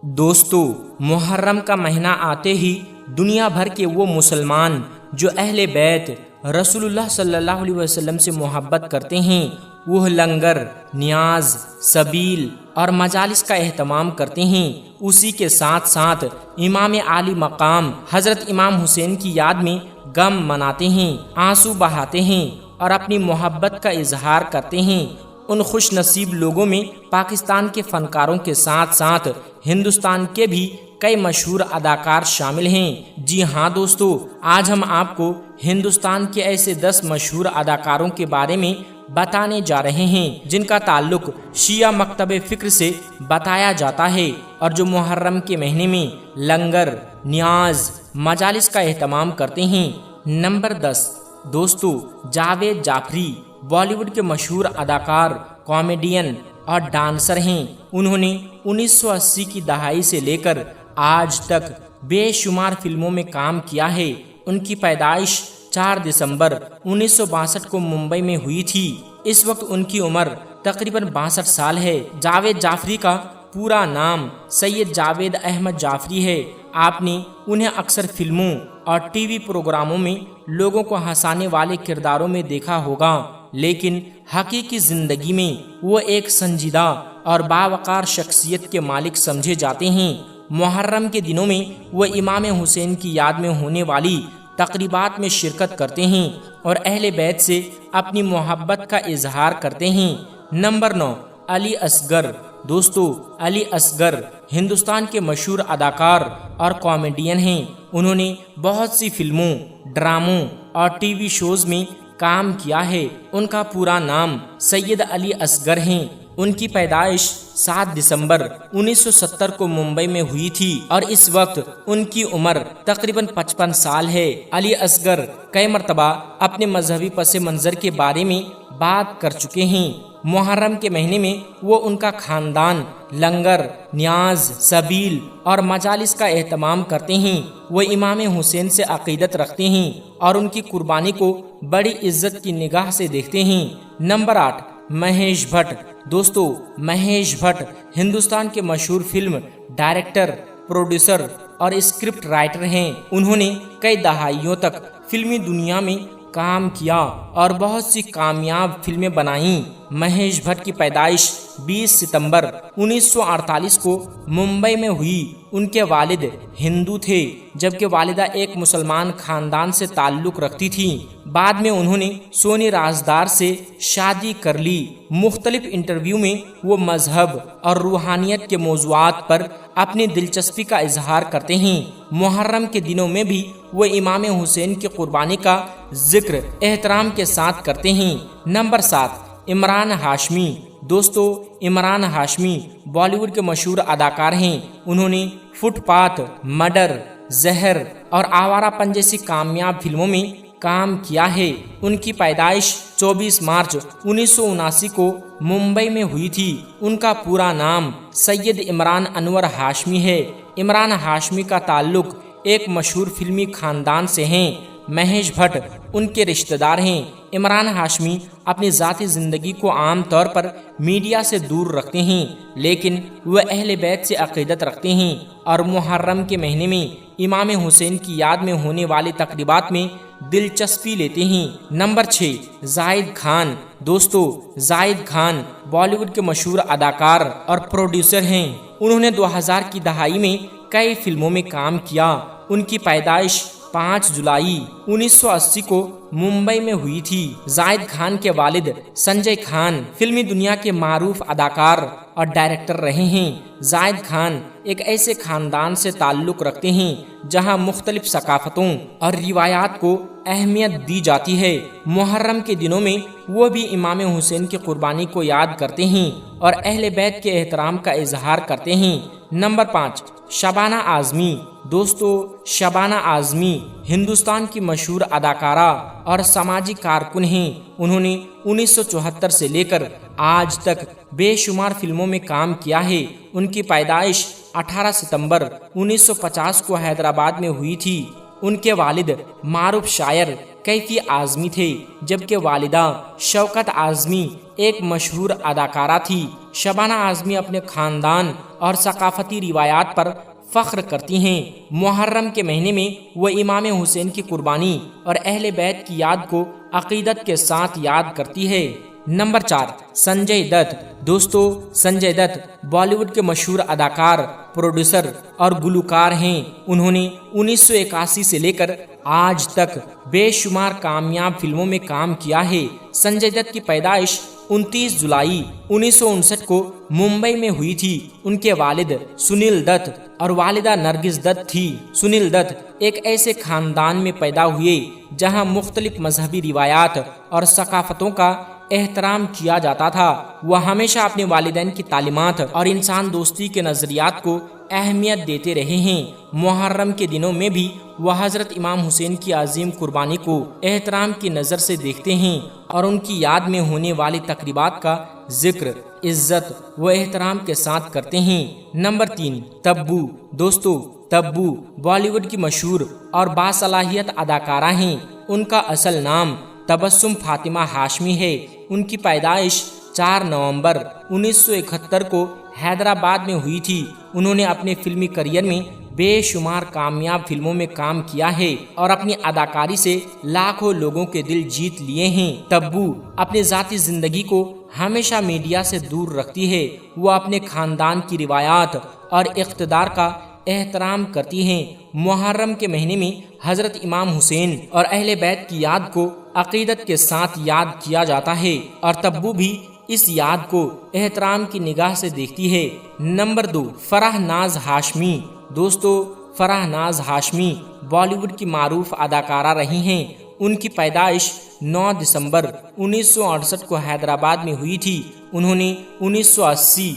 دوستو، محرم کا مہینہ آتے ہی دنیا بھر کے وہ مسلمان جو اہل بیت رسول اللہ صلی اللہ علیہ وسلم سے محبت کرتے ہیں وہ لنگر، نیاز، سبیل اور مجالس کا اہتمام کرتے ہیں۔ اسی کے ساتھ ساتھ امام عالی مقام حضرت امام حسین کی یاد میں غم مناتے ہیں، آنسو بہاتے ہیں اور اپنی محبت کا اظہار کرتے ہیں۔ ان خوش نصیب لوگوں میں پاکستان کے فنکاروں کے ساتھ ساتھ ہندوستان کے بھی کئی مشہور اداکار شامل ہیں۔ جی ہاں دوستو، آج ہم آپ کو ہندوستان کے ایسے 10 مشہور اداکاروں کے بارے میں بتانے جا رہے ہیں جن کا تعلق شیعہ مکتب فکر سے بتایا جاتا ہے اور جو محرم کے مہینے میں لنگر، نیاز، مجالس کا اہتمام کرتے ہیں۔ نمبر 10 دوستو، جاوید جعفری بالی ووڈ کے مشہور اداکار، کامیڈین اور ڈانسر ہیں۔ انہوں نے 1980 کی دہائی سے لے کر آج تک بے شمار فلموں میں کام کیا ہے۔ ان کی پیدائش 4 دسمبر 1962 کو ممبئی میں ہوئی تھی۔ اس وقت ان کی عمر تقریباً 62 سال ہے۔ جاوید جعفری کا پورا نام سید جاوید احمد جعفری ہے۔ آپ نے انہیں اکثر فلموں اور ٹی وی پروگراموں میں لوگوں کو ہنسانے والے کرداروں میں دیکھا ہوگا، لیکن حقیقی زندگی میں وہ ایک سنجیدہ اور باوقار شخصیت کے مالک سمجھے جاتے ہیں۔ محرم کے دنوں میں وہ امام حسین کی یاد میں ہونے والی تقریبات میں شرکت کرتے ہیں اور اہل بیت سے اپنی محبت کا اظہار کرتے ہیں۔ نمبر 9 علی اصغر دوستو، علی اصغر ہندوستان کے مشہور اداکار اور کامیڈین ہیں۔ انہوں نے بہت سی فلموں، ڈراموں اور ٹی وی شوز میں کام کیا ہے۔ ان کا پورا نام سید علی اصغر ہیں۔ ان کی پیدائش 7 دسمبر 1970 کو ممبئی میں ہوئی تھی اور اس وقت ان کی عمر تقریباً 55 سال ہے۔ علی اصغر کئی مرتبہ اپنے مذہبی پس منظر کے بارے میں بات کر چکے ہیں۔ محرم کے مہینے میں وہ ان کا خاندان لنگر، نیاز، سبیل اور مجالس کا اہتمام کرتے ہیں۔ وہ امام حسین سے عقیدت رکھتے ہیں اور ان کی قربانی کو بڑی عزت کی نگاہ سے دیکھتے ہیں۔ نمبر 8 مہیش بھٹ دوستو، مہیش بھٹ ہندوستان کے مشہور فلم ڈائریکٹر، پروڈیوسر اور اسکرپٹ رائٹر ہیں۔ انہوں نے کئی دہائیوں تک فلمی دنیا میں کام کیا اور بہت سی کامیاب فلمیں بنائیں۔ مہیش بھٹ کی پیدائش 20 ستمبر 1948 کو ممبئی میں ہوئی۔ ان کے والد ہندو تھے جبکہ والدہ ایک مسلمان خاندان سے تعلق رکھتی تھی۔ بعد میں انہوں نے سونی رازدار سے شادی کر لی۔ مختلف انٹرویو میں وہ مذہب اور روحانیت کے موضوعات پر اپنی دلچسپی کا اظہار کرتے ہیں۔ محرم کے دنوں میں بھی وہ امام حسین کی قربانی کا ذکر احترام کے ساتھ کرتے ہیں۔ نمبر 7 عمران ہاشمی دوستو، عمران ہاشمی بالی ووڈ کے مشہور اداکار ہیں۔ انہوں نے فٹ پاتھ، مرڈر، زہر اور آوارہ پن جیسی کامیاب فلموں میں کام کیا ہے۔ ان کی پیدائش 24 مارچ 1979 کو ممبئی میں ہوئی تھی۔ ان کا پورا نام سید عمران انور ہاشمی ہے۔ عمران ہاشمی کا تعلق ایک مشہور فلمی خاندان سے ہے۔ مہیش بھٹ ان کے رشتہ دار ہیں۔ عمران ہاشمی اپنی ذاتی زندگی کو عام طور پر میڈیا سے دور رکھتے ہیں، لیکن وہ اہل بیت سے عقیدت رکھتے ہیں اور محرم کے مہینے میں امام حسین کی یاد میں ہونے والی تقریبات میں دلچسپی لیتے ہیں۔ نمبر 6 زاہد خان دوستو، زاہد خان بالی ووڈ کے مشہور اداکار اور پروڈیوسر ہیں۔ انہوں نے 2000 کی دہائی میں کئی فلموں میں کام کیا۔ ان کی پیدائش 5 جولائی 1980 کو ممبئی میں ہوئی تھی۔ زاہد خان کے والد سنجے خان فلمی دنیا کے معروف اداکار اور ڈائریکٹر رہے ہیں۔ زاہد خان ایک ایسے خاندان سے تعلق رکھتے ہیں جہاں مختلف ثقافتوں اور روایات کو اہمیت دی جاتی ہے۔ محرم کے دنوں میں وہ بھی امام حسین کی قربانی کو یاد کرتے ہیں اور اہل بیت کے احترام کا اظہار کرتے ہیں۔ نمبر 5 شبانہ اعظمی دوستو، شبانہ اعظمی ہندوستان کی مشہور اداکارہ اور سماجی کارکن ہیں۔ انہوں نے 1974 سے لے کر آج تک بے شمار فلموں میں کام کیا ہے۔ ان کی پیدائش 18 ستمبر 1950 کو حیدرآباد میں ہوئی تھی۔ ان کے والد معروف شاعر کیفی اعظمی تھے جبکہ والدہ شوکت اعظمی ایک مشہور اداکارہ تھی۔ شبانہ اعظمی اپنے خاندان اور ثقافتی روایات پر فخر کرتی ہیں۔ محرم کے مہینے میں وہ امام حسین کی قربانی اور اہل بیت کی یاد کو عقیدت کے ساتھ یاد کرتی ہے۔ نمبر 4، سنجے دت۔ دوستو، سنجے دت بالی ووڈ کے مشہور اداکار، پروڈیوسر اور گلوکار ہیں۔ انہوں نے 1981 سے لے کر آج تک بے شمار کامیاب فلموں میں کام کیا ہے۔ سنجے دت کی پیدائش 29 جولائی 1959 کو ممبئی میں ہوئی تھی۔ ان کے والد سنیل دت اور والدہ نرگس دت تھی۔ سنیل دت ایک ایسے خاندان میں پیدا ہوئے جہاں مختلف مذہبی روایات اور ثقافتوں کا احترام کیا جاتا تھا۔ وہ ہمیشہ اپنے والدین کی تعلیمات اور انسان دوستی کے نظریات کو اہمیت دیتے رہے ہیں۔ محرم کے دنوں میں بھی وہ حضرت امام حسین کی عظیم قربانی کو احترام کی نظر سے دیکھتے ہیں اور ان کی یاد میں ہونے والی تقریبات کا ذکر عزت و احترام کے ساتھ کرتے ہیں۔ نمبر 3، تبو۔ دوستو، تبو بالی ووڈ کی مشہور اور باصلاحیت اداکارہ ہیں۔ ان کا اصل نام تبسم فاطمہ ہاشمی ہے۔ ان کی پیدائش 4 نومبر 1971 کو حیدرآباد میں ہوئی تھی۔ انہوں نے اپنے فلمی کیریئر میں بے شمار کامیاب فلموں میں کام کیا ہے اور اپنی اداکاری سے لاکھوں لوگوں کے دل جیت لیے ہیں۔ تبو اپنی ذاتی زندگی کو ہمیشہ میڈیا سے دور رکھتی ہے۔ وہ اپنے خاندان کی روایات اور اقتدار کا احترام کرتی ہیں۔ محرم کے مہینے میں حضرت امام حسین اور اہل بیت کی یاد کو عقیدت کے ساتھ یاد کیا جاتا ہے اور تبو بھی اس یاد کو احترام کی نگاہ سے دیکھتی ہے۔ نمبر 2، فرح ناز ہاشمی۔ دوستو، فرح ناز ہاشمی بالی ووڈ کی معروف اداکارہ رہی ہیں۔ ان کی پیدائش 9 دسمبر 1968 کو حیدرآباد میں ہوئی تھی۔ انہوں نے 1980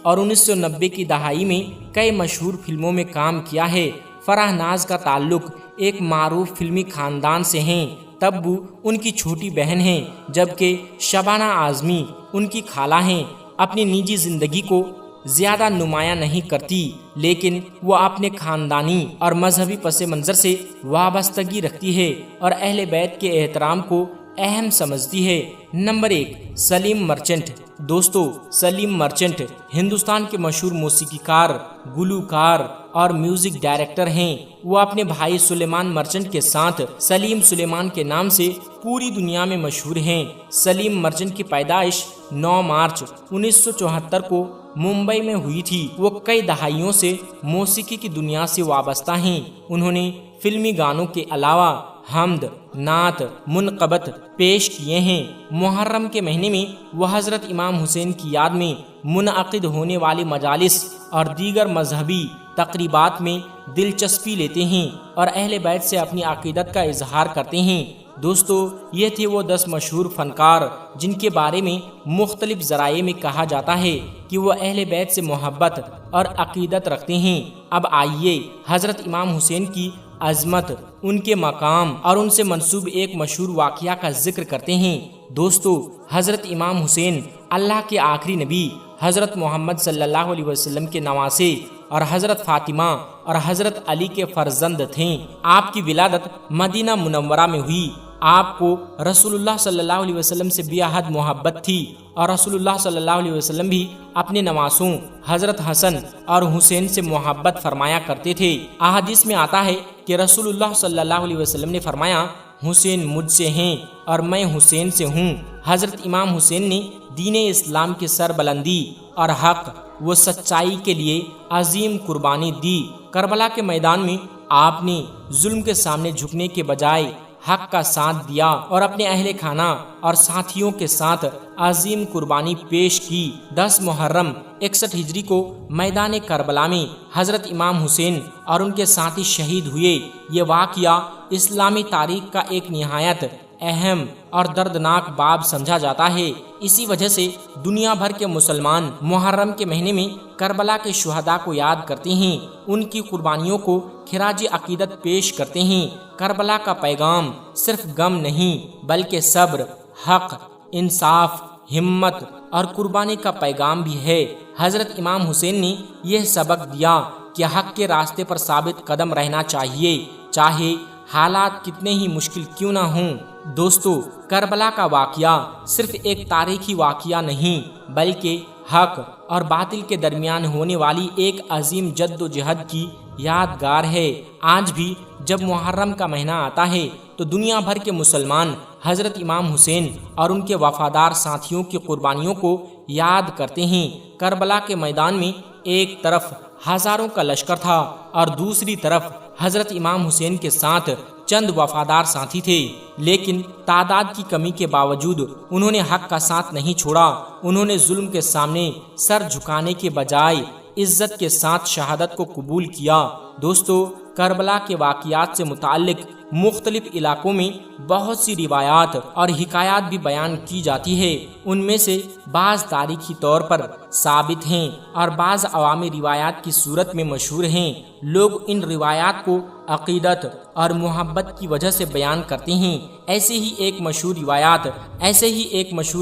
اور 1990 کی دہائی میں کئی مشہور فلموں میں کام کیا ہے۔ فرح ناز کا تعلق ایک معروف فلمی خاندان سے ہیں۔ تبو ان کی چھوٹی بہن ہیں، جبکہ شبانہ اعظمی ان کی خالہ ہیں۔ اپنی نجی زندگی کو زیادہ نمایاں نہیں کرتی، لیکن وہ اپنے خاندانی اور مذہبی پس منظر سے وابستگی رکھتی ہے اور اہل بیت کے احترام کو اہم سمجھتی ہے۔ نمبر 1، سلیم مرچنٹ۔ دوستو، سلیم مرچنٹ ہندوستان کے مشہور موسیقی کار، گلوکار اور میوزک ڈائریکٹر ہیں۔ وہ اپنے بھائی سلیمان مرچنٹ کے ساتھ سلیم سلیمان کے نام سے پوری دنیا میں مشہور ہیں۔ سلیم مرچنٹ کی پیدائش 9 مارچ 1974 کو ممبئی میں ہوئی تھی۔ وہ کئی دہائیوں سے موسیقی کی دنیا سے وابستہ ہیں۔ انہوں نے فلمی گانوں کے علاوہ حمد، نعت، منقبت پیش کیے ہیں۔ محرم کے مہینے میں وہ حضرت امام حسین کی یاد میں منعقد ہونے والی مجالس اور دیگر مذہبی تقریبات میں دلچسپی لیتے ہیں اور اہل بیت سے اپنی عقیدت کا اظہار کرتے ہیں۔ دوستو، یہ تھے وہ 10 مشہور فنکار جن کے بارے میں مختلف ذرائع میں کہا جاتا ہے کہ وہ اہل بیت سے محبت اور عقیدت رکھتے ہیں۔ اب آئیے حضرت امام حسین کی عظمت، ان کے مقام اور ان سے منسوب ایک مشہور واقعہ کا ذکر کرتے ہیں۔ دوستو، حضرت امام حسین اللہ کے آخری نبی حضرت محمد صلی اللہ علیہ وسلم کے نواسے اور حضرت فاطمہ اور حضرت علی کے فرزند تھے۔ آپ کی ولادت مدینہ منورہ میں ہوئی۔ آپ کو رسول اللہ صلی اللہ علیہ وسلم سے بے حد محبت تھی اور رسول اللہ صلی اللہ علیہ وسلم بھی اپنے نواسوں حضرت حسن اور حسین سے محبت فرمایا کرتے تھے۔ احادیث میں آتا ہے کہ رسول اللہ صلی اللہ علیہ وسلم نے فرمایا، حسین مجھ سے ہیں اور میں حسین سے ہوں۔ حضرت امام حسین نے دین اسلام کی سربلندی اور حق و سچائی کے لیے عظیم قربانی دی۔ کربلا کے میدان میں آپ نے ظلم کے سامنے جھکنے کے بجائے حق کا ساتھ دیا اور اپنے اہل خانہ اور ساتھیوں کے ساتھ عظیم قربانی پیش کی۔ 10 محرم 61 ہجری کو میدان کربلا میں حضرت امام حسین اور ان کے ساتھی شہید ہوئے۔ یہ واقعہ اسلامی تاریخ کا ایک نہایت اہم اور دردناک باب سمجھا جاتا ہے۔ اسی وجہ سے دنیا بھر کے مسلمان محرم کے مہینے میں کربلا کے شہداء کو یاد کرتے ہیں، ان کی قربانیوں کو خراج عقیدت پیش کرتے ہیں۔ کربلا کا پیغام صرف غم نہیں بلکہ صبر، حق، انصاف، ہمت اور قربانی کا پیغام بھی ہے۔ حضرت امام حسین نے یہ سبق دیا کہ حق کے راستے پر ثابت قدم رہنا چاہیے، چاہے حالات کتنے ہی مشکل کیوں نہ ہوں۔ دوستو، کربلا کا واقعہ صرف ایک تاریخی واقعہ نہیں بلکہ حق اور باطل کے درمیان ہونے والی ایک عظیم جد و جہد کی یادگار ہے۔ آج بھی جب محرم کا مہینہ آتا ہے تو دنیا بھر کے مسلمان حضرت امام حسین اور ان کے وفادار ساتھیوں کی قربانیوں کو یاد کرتے ہیں۔ کربلا کے میدان میں ایک طرف ہزاروں کا لشکر تھا اور دوسری طرف حضرت امام حسین کے ساتھ چند وفادار ساتھی تھے، لیکن تعداد کی کمی کے باوجود انہوں نے حق کا ساتھ نہیں چھوڑا۔ انہوں نے ظلم کے سامنے سر جھکانے کے بجائے عزت کے ساتھ شہادت کو قبول کیا۔ دوستو، کربلا کے واقعات سے متعلق مختلف علاقوں میں بہت سی روایات اور حکایات بھی بیان کی جاتی ہے۔ ان میں سے بعض تاریخی طور پر ثابت ہیں اور بعض عوامی روایات کی صورت میں مشہور ہیں۔ لوگ ان روایات کو عقیدت اور محبت کی وجہ سے بیان کرتے ہیں۔ ایسے ہی ایک مشہور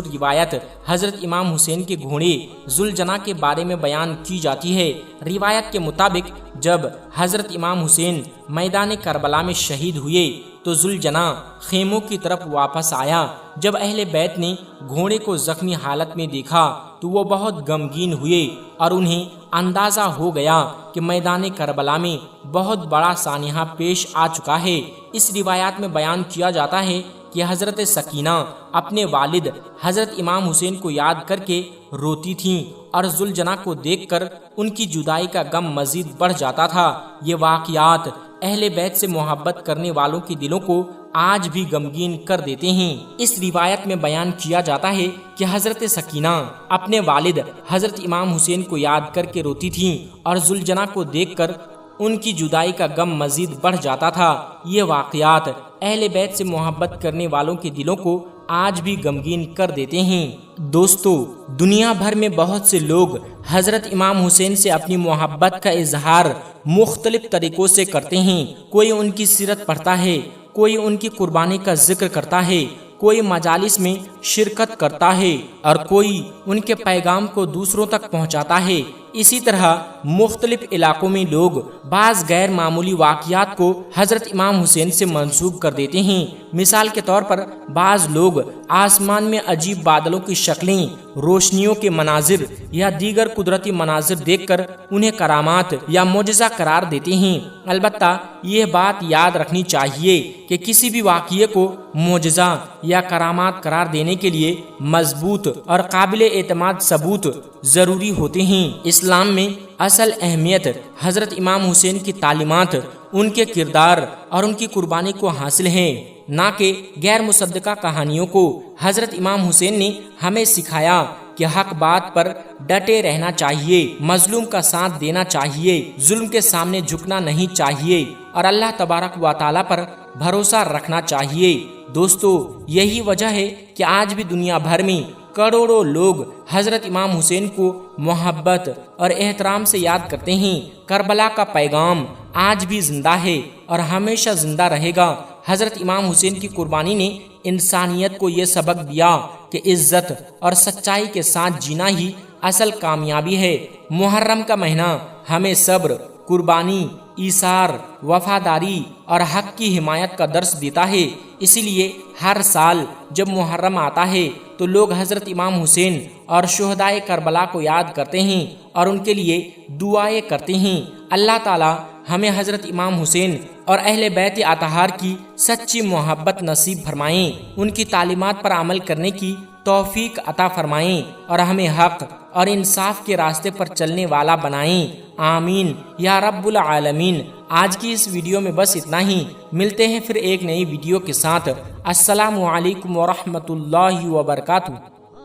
روایت حضرت امام حسین کے گھوڑے ذوالجناح کے بارے میں بیان کی جاتی ہے۔ روایت کے مطابق جب حضرت امام حسین میدان کربلا میں شہید ہوئے تو ذوالجناح خیموں کی طرف واپس آیا۔ جب اہل بیت نے گھوڑے کو زخمی حالت میں دیکھا تو وہ بہت غمگین ہوئے اور انہیں اندازہ ہو گیا کہ میدان کربلا میں بہت بڑا سانحہ پیش آ چکا ہے۔ اس روایات میں بیان کیا جاتا ہے کہ حضرت سکینہ اپنے والد حضرت امام حسین کو یاد کر کے روتی تھیں اور ذوالجناح کو دیکھ کر ان کی جدائی کا غم مزید بڑھ جاتا تھا۔ یہ واقعات اہل بیت سے محبت کرنے والوں کے دلوں کو آج بھی غمگین کر دیتے ہیں۔ اس روایت میں بیان کیا جاتا ہے کہ حضرت سکینہ اپنے والد حضرت امام حسین کو یاد کر کے روتی تھیں اور ذوالجناح کو دیکھ کر ان کی جدائی کا غم مزید بڑھ جاتا تھا۔ یہ واقعات اہل بیت سے محبت کرنے والوں کے دلوں کو آج بھی غمگین کر دیتے ہیں۔ دوستو، دنیا بھر میں بہت سے لوگ حضرت امام حسین سے اپنی محبت کا اظہار مختلف طریقوں سے کرتے ہیں۔ کوئی ان کی سیرت پڑھتا ہے، کوئی ان کی قربانی کا ذکر کرتا ہے، کوئی مجالس میں شرکت کرتا ہے اور کوئی ان کے پیغام کو دوسروں تک پہنچاتا ہے۔ اسی طرح مختلف علاقوں میں لوگ بعض غیر معمولی واقعات کو حضرت امام حسین سے منسوب کر دیتے ہیں۔ مثال کے طور پر بعض لوگ آسمان میں عجیب بادلوں کی شکلیں، روشنیوں کے مناظر یا دیگر قدرتی مناظر دیکھ کر انہیں کرامات یا معجزہ قرار دیتے ہیں۔ البتہ یہ بات یاد رکھنی چاہیے کہ کسی بھی واقعے کو معجزہ یا کرامات قرار دینے کے لیے مضبوط اور قابل اعتماد ثبوت ضروری ہوتے ہیں۔ اسلام میں اصل اہمیت حضرت امام حسین کی تعلیمات، ان کے کردار اور ان کی قربانی کو حاصل ہے، نہ کہ غیر مصدقہ کہانیوں کو۔ حضرت امام حسین نے ہمیں سکھایا کہ حق بات پر ڈٹے رہنا چاہیے، مظلوم کا ساتھ دینا چاہیے، ظلم کے سامنے جھکنا نہیں چاہیے اور اللہ تبارک و تعالیٰ پر بھروسہ رکھنا چاہیے۔ دوستو، یہی وجہ ہے کہ آج بھی دنیا بھر میں کروڑوں لوگ حضرت امام حسین کو محبت اور احترام سے یاد کرتے ہیں۔ کربلا کا پیغام آج بھی زندہ ہے اور ہمیشہ زندہ رہے گا۔ حضرت امام حسین کی قربانی نے انسانیت کو یہ سبق دیا کہ عزت اور سچائی کے ساتھ جینا ہی اصل کامیابی ہے۔ محرم کا مہینہ ہمیں صبر، قربانی، ایثار، وفاداری اور حق کی حمایت کا درس دیتا ہے۔ اسی لیے ہر سال جب محرم آتا ہے تو لوگ حضرت امام حسین اور شہدائے کربلا کو یاد کرتے ہیں اور ان کے لیے دعائیں کرتے ہیں۔ اللہ تعالی ہمیں حضرت امام حسین اور اہل بیت اطہار کی سچی محبت نصیب فرمائیں، ان کی تعلیمات پر عمل کرنے کی توفیق عطا فرمائیں اور ہمیں حق اور انصاف کے راستے پر چلنے والا بنائیں۔ آمین یا رب العالمین۔ آج کی اس ویڈیو میں بس اتنا ہی، ملتے ہیں پھر ایک نئی ویڈیو کے ساتھ۔ السلام علیکم ورحمۃ اللہ وبرکاتہ۔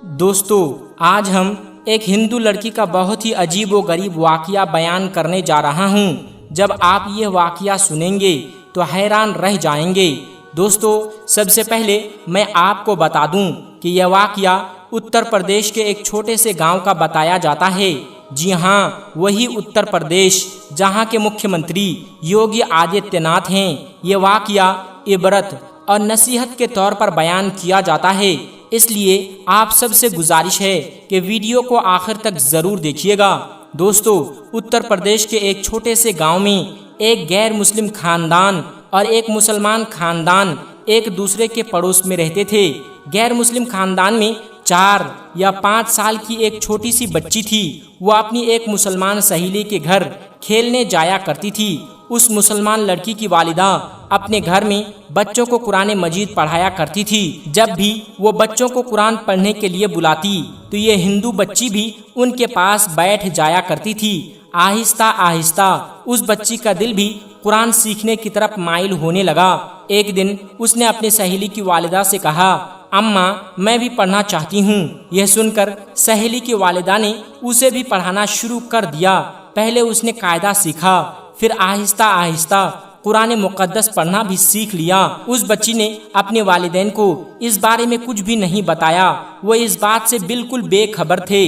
دوستو، آج ہم ایک ہندو لڑکی کا بہت ہی عجیب و غریب واقعہ بیان کرنے جا رہا ہوں۔ جب آپ یہ واقعہ سنیں گے تو حیران رہ جائیں گے۔ دوستو، سب سے پہلے میں آپ کو بتا دوں کہ یہ واقعہ اتر پردیش کے ایک چھوٹے سے گاؤں کا بتایا جاتا ہے۔ جی ہاں، وہی اتر پردیش جہاں کے مکھیہ منتری یوگی آدتیہ ناتھ ہیں۔ یہ واقعہ عبرت اور نصیحت کے طور پر بیان کیا جاتا ہے، اس لیے آپ سب سے گزارش ہے کہ ویڈیو کو آخر تک ضرور دیکھیے گا۔ دوستو، اتر پردیش کے ایک چھوٹے سے گاؤں میں ایک غیر مسلم خاندان اور ایک مسلمان خاندان ایک دوسرے کے پڑوس میں رہتے تھے۔ غیر مسلم خاندان میں 4 یا 5 سال کی ایک چھوٹی سی بچی تھی۔ وہ اپنی ایک مسلمان سہیلی کے گھر کھیلنے جایا کرتی تھی۔ اس مسلمان لڑکی کی والدہ اپنے گھر میں بچوں کو قرآن مجید پڑھایا کرتی تھی۔ جب بھی وہ بچوں کو قرآن پڑھنے کے لیے بلاتی تو یہ ہندو بچی بھی ان کے پاس بیٹھ جایا کرتی تھی۔ آہستہ آہستہ اس بچی کا دل بھی قرآن سیکھنے کی طرف مائل ہونے لگا۔ ایک دن اس نے اپنی سہیلی کی والدہ سے کہا، اماں میں بھی پڑھنا چاہتی ہوں۔ یہ سن کر سہیلی کی والدہ نے اسے بھی پڑھانا شروع کر دیا۔ پہلے اس نے قاعدہ سیکھا، پھر آہستہ آہستہ قرآن مقدس پڑھنا بھی سیکھ لیا۔ اس بچی نے اپنے والدین کو اس بارے میں کچھ بھی نہیں بتایا، وہ اس بات سے بالکل بے خبر تھے۔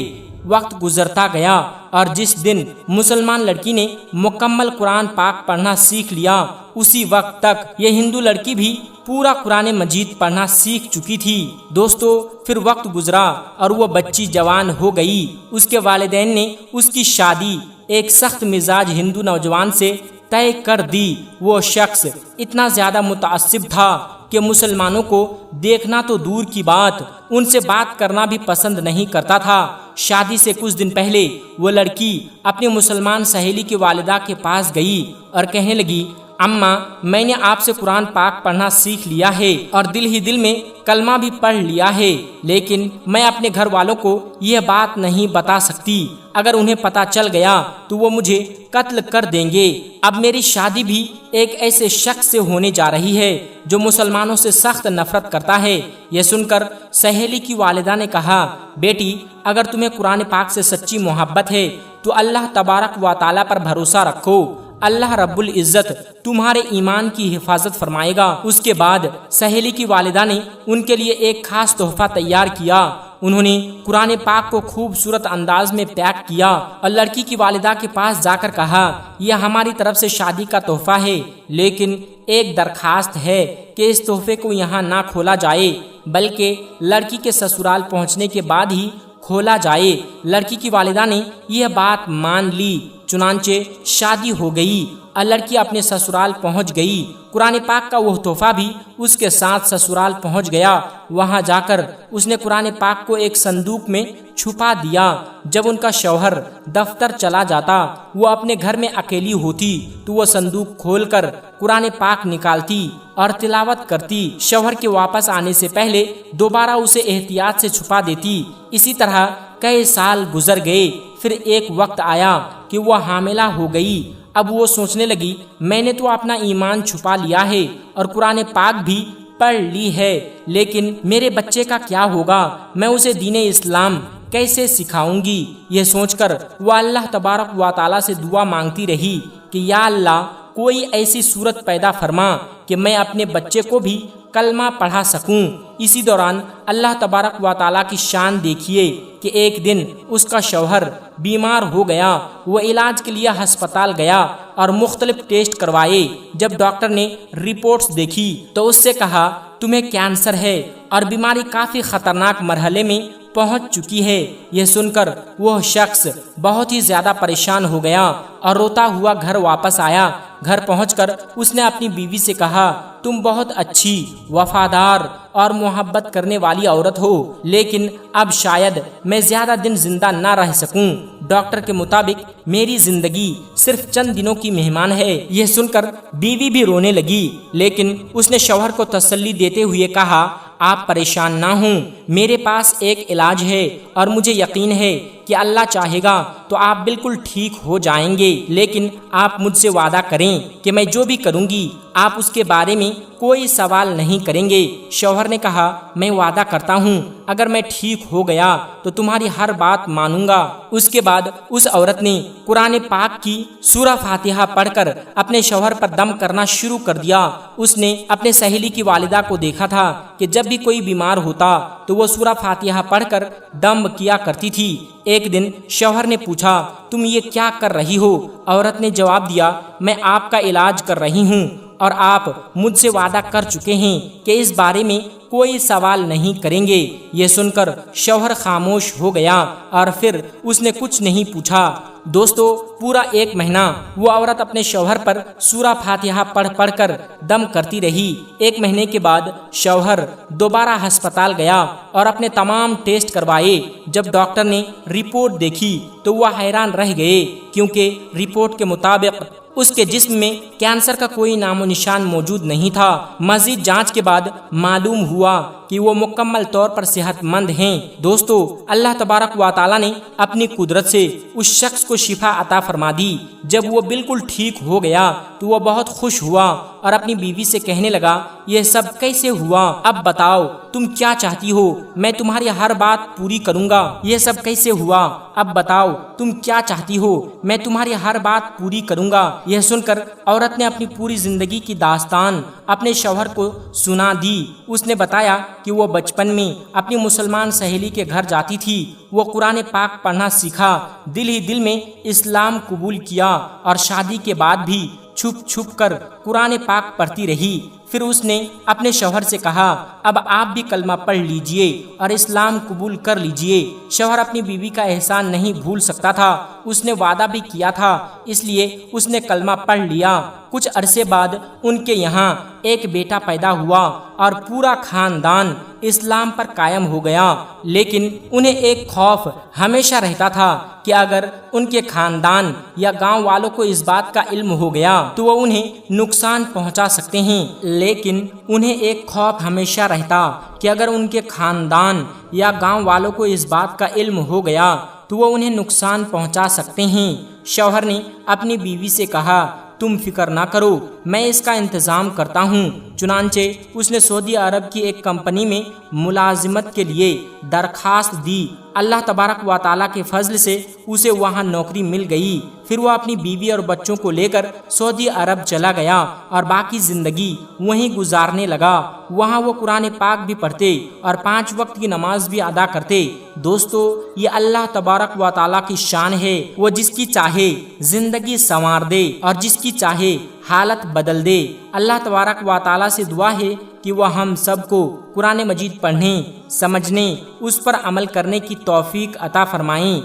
وقت گزرتا گیا اور جس دن مسلمان لڑکی نے مکمل قرآن پاک پڑھنا سیکھ لیا، اسی وقت تک یہ ہندو لڑکی بھی پورا قرآن مجید پڑھنا سیکھ چکی تھی۔ دوستو، پھر وقت گزرا اور وہ بچی جوان ہو گئی۔ اس کے والدین نے اس کی شادی ایک سخت مزاج ہندو نوجوان سے طے کر دی۔ وہ شخص اتنا زیادہ متعصب تھا کہ مسلمانوں کو دیکھنا تو دور کی بات، ان سے بات کرنا بھی پسند نہیں کرتا تھا۔ شادی سے کچھ دن پہلے وہ لڑکی اپنی مسلمان سہیلی کی والدہ کے پاس گئی اور کہنے لگی، اماں میں نے آپ سے قرآن پاک پڑھنا سیکھ لیا ہے اور دل ہی دل میں کلمہ بھی پڑھ لیا ہے، لیکن میں اپنے گھر والوں کو یہ بات نہیں بتا سکتی۔ اگر انہیں پتہ چل گیا تو وہ مجھے قتل کر دیں گے۔ اب میری شادی بھی ایک ایسے شخص سے ہونے جا رہی ہے جو مسلمانوں سے سخت نفرت کرتا ہے۔ یہ سن کر سہیلی کی والدہ نے کہا، بیٹی اگر تمہیں قرآن پاک سے سچی محبت ہے تو اللہ تبارک و تعالیٰ پر بھروسہ رکھو، اللہ رب العزت تمہارے ایمان کی حفاظت فرمائے گا۔ اس کے بعد سہیلی کی والدہ نے ان کے لیے ایک خاص تحفہ تیار کیا۔ انہوں نے قرآن پاک کو خوبصورت انداز میں پیک کیا اور لڑکی کی والدہ کے پاس جا کر کہا، یہ ہماری طرف سے شادی کا تحفہ ہے، لیکن ایک درخواست ہے کہ اس تحفے کو یہاں نہ کھولا جائے بلکہ لڑکی کے سسرال پہنچنے کے بعد ہی کھولا جائے۔ لڑکی کی والدہ نے یہ بات مان لی، چنانچہ شادی ہو گئی اور لڑکی اپنے سسرال پہنچ گئی۔ قرآن پاک کا وہ تحفہ بھی اس کے ساتھ سسرال پہنچ گیا۔ وہاں جا کر اس نے قرآن پاک کو ایک صندوق میں چھپا دیا۔ جب ان کا شوہر دفتر چلا جاتا، وہ اپنے گھر میں اکیلی ہوتی تو وہ صندوق کھول کر قرآن پاک نکالتی اور تلاوت کرتی۔ شوہر کے واپس آنے سے پہلے دوبارہ اسے احتیاط سے چھپا دیتی۔ اسی طرح کئی سال گزر گئے۔ پھر ایک وقت آیا کہ وہ حاملہ ہو گئی۔ اب وہ سوچنے لگی، میں نے تو اپنا ایمان چھپا لیا ہے اور قرآن پاک بھی پڑھ لی ہے، لیکن میرے بچے کا کیا ہوگا؟ میں اسے دین اسلام کیسے سکھاؤں گی؟ یہ سوچ کر وہ اللہ تبارک و تعالیٰ سے دعا مانگتی رہی کہ یا اللہ کوئی ایسی صورت پیدا فرما کہ میں اپنے بچے کو بھی کلمہ پڑھا سکوں۔ اسی دوران اللہ تبارک و تعالیٰ کی شان دیکھیے کہ ایک دن اس کا شوہر بیمار ہو گیا۔ وہ علاج کے لیے ہسپتال گیا اور مختلف ٹیسٹ کروائے۔ جب ڈاکٹر نے رپورٹس دیکھی تو اس سے کہا، تمہیں کینسر ہے اور بیماری کافی خطرناک مرحلے میں پہنچ چکی ہے۔ یہ سن کر وہ شخص بہت ہی زیادہ پریشان ہو گیا اور روتا ہوا گھر واپس آیا۔ گھر پہنچ کر اس نے اپنی بیوی سے کہا، تم بہت اچھی، وفادار اور محبت کرنے والی عورت ہو، لیکن اب شاید میں زیادہ دن زندہ نہ رہ سکوں۔ ڈاکٹر کے مطابق میری زندگی صرف چند دنوں کی مہمان ہے۔ یہ سن کر بیوی بھی رونے لگی، لیکن اس نے شوہر کو تسلی دیتے ہوئے کہا، آپ پریشان نہ ہوں، میرے پاس ایک علاج ہے اور مجھے یقین ہے کہ اللہ چاہے گا تو آپ بالکل ٹھیک ہو جائیں گے، لیکن آپ مجھ سے وعدہ کریں کہ میں جو بھی کروں گی آپ اس کے بارے میں کوئی سوال نہیں کریں گے۔ شوہر نے کہا، میں وعدہ کرتا ہوں اگر میں ٹھیک ہو گیا تو تمہاری ہر بات مانوں گا۔ اس کے بعد اس عورت نے قرآن پاک کی سورہ فاتحہ پڑھ کر اپنے شوہر پر دم کرنا شروع کر دیا۔ اس نے اپنے سہیلی کی والدہ کو دیکھا تھا کہ جب بھی کوئی بیمار ہوتا تو وہ سورہ فاتحہ پڑھ کر دم کیا کرتی تھی۔ ایک دن شوہر نے پوچھا، تم یہ کیا کر رہی ہو؟ عورت نے جواب دیا، میں آپ کا علاج کر رہی ہوں۔ اور آپ مجھ سے وعدہ کر چکے ہیں کہ اس بارے میں کوئی سوال نہیں کریں گے۔ یہ سن کر شوہر خاموش ہو گیا اور پھر اس نے کچھ نہیں پوچھا۔ دوستو، پورا 1 مہینہ وہ عورت اپنے شوہر پر سورہ فاتحہ پڑھ کر دم کرتی رہی۔ 1 مہینے کے بعد شوہر دوبارہ ہسپتال گیا اور اپنے تمام ٹیسٹ کروائے۔ جب ڈاکٹر نے رپورٹ دیکھی تو وہ حیران رہ گئے، کیونکہ رپورٹ کے مطابق اس کے جسم میں کینسر کا کوئی نام و نشان موجود نہیں تھا۔ مزید جانچ کے بعد معلوم ہوا کہ وہ مکمل طور پر صحت مند ہیں۔ دوستو، اللہ تبارک و تعالی نے اپنی قدرت سے اس شخص کو شفا عطا فرما دی۔ جب وہ بالکل ٹھیک ہو گیا تو وہ بہت خوش ہوا اور اپنی بیوی سے کہنے لگا، یہ سب کیسے ہوا؟ اب بتاؤ تم کیا چاہتی ہو، میں تمہاری ہر بات پوری کروں گا۔ یہ سب کیسے ہوا؟ اب بتاؤ تم کیا چاہتی ہو، میں تمہاری ہر بات پوری کروں گا۔ یہ سن کر عورت نے اپنی پوری زندگی کی داستان اپنے شوہر کو سنا دی۔ اس نے بتایا کہ وہ بچپن میں اپنی مسلمان سہیلی کے گھر جاتی تھی۔ وہ قرآن پاک پڑھنا سیکھا، دل ہی دل میں اسلام قبول کیا اور شادی کے بعد بھی چھپ چھپ کر قرآن پاک پڑھتی رہی۔ پھر اس نے اپنے شوہر سے کہا، اب آپ بھی کلمہ پڑھ لیجئے اور اسلام قبول کر لیجئے۔ شوہر اپنی بیوی کا احسان نہیں بھول سکتا تھا، اس نے وعدہ بھی کیا تھا، اس لیے اس نے کلمہ پڑھ لیا۔ کچھ عرصے بعد ان کے یہاں ایک بیٹا پیدا ہوا اور پورا خاندان اسلام پر قائم ہو گیا۔ لیکن انہیں ایک خوف ہمیشہ رہتا تھا کہ اگر ان کے خاندان یا گاؤں والوں کو اس بات کا علم ہو گیا تو وہ انہیں نقصان پہنچا سکتے ہیں۔ لیکن انہیں ایک خوف ہمیشہ رہتا کہ اگر ان کے خاندان یا گاؤں والوں کو اس بات کا علم ہو گیا تو وہ انہیں نقصان پہنچا سکتے ہیں۔ شوہر نے اپنی بیوی سے کہا، تم فکر نہ کرو، میں اس کا انتظام کرتا ہوں۔ چنانچہ اس نے سعودی عرب کی ایک کمپنی میں ملازمت کے لیے درخواست دی۔ اللہ تبارک و تعالیٰ کے فضل سے اسے وہاں نوکری مل گئی۔ پھر وہ اپنی بیوی اور بچوں کو لے کر سعودی عرب چلا گیا اور باقی زندگی وہیں گزارنے لگا۔ وہاں وہ قرآن پاک بھی پڑھتے اور 5 وقت کی نماز بھی ادا کرتے۔ دوستو، یہ اللہ تبارک و تعالیٰ کی شان ہے، وہ جس کی چاہے زندگی سنوار دے اور جس کی چاہے حالت بدل دے۔ اللہ تبارک و تعالیٰ سے دعا ہے کہ وہ ہم سب کو قرآن مجید پڑھنے، سمجھنے، اس پر عمل کرنے کی توفیق عطا فرمائیں۔